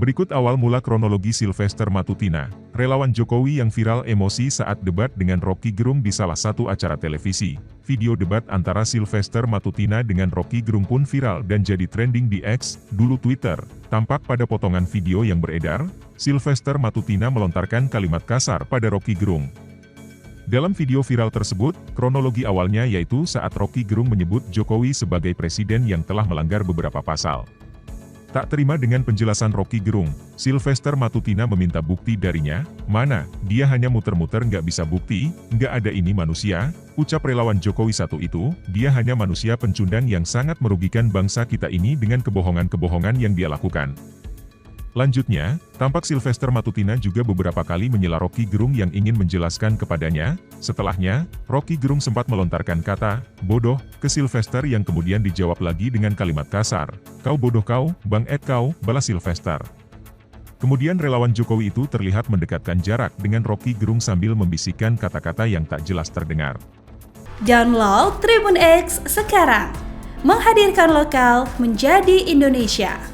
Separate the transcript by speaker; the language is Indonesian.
Speaker 1: Berikut awal mula kronologi Sylvester Matutina, relawan Jokowi yang viral emosi saat debat dengan Roky Gerung di salah satu acara televisi. Video debat antara Sylvester Matutina dengan Roky Gerung pun viral dan jadi trending di X, dulu Twitter. Tampak pada potongan video yang beredar, Sylvester Matutina melontarkan kalimat kasar pada Roky Gerung. Dalam video viral tersebut, kronologi awalnya yaitu saat Roky Gerung menyebut Jokowi sebagai presiden yang telah melanggar beberapa pasal. Tak terima dengan penjelasan Roky Gerung, Sylvester Matutina meminta bukti darinya. Mana, dia hanya muter-muter nggak bisa bukti, nggak ada ini manusia, ucap relawan Jokowi satu itu, dia hanya manusia pencundang yang sangat merugikan bangsa kita ini dengan kebohongan-kebohongan yang dia lakukan. Lanjutnya, tampak Sylvester Matutina juga beberapa kali menyela Roky Gerung yang ingin menjelaskan kepadanya. Setelahnya, Roky Gerung sempat melontarkan kata, bodoh, ke Sylvester yang kemudian dijawab lagi dengan kalimat kasar. Kau bodoh kau, Bang Ed kau, balas Sylvester. Kemudian relawan Jokowi itu terlihat mendekatkan jarak dengan Roky Gerung sambil membisikkan kata-kata yang tak jelas terdengar.
Speaker 2: Download Tribun X sekarang, menghadirkan lokal menjadi Indonesia.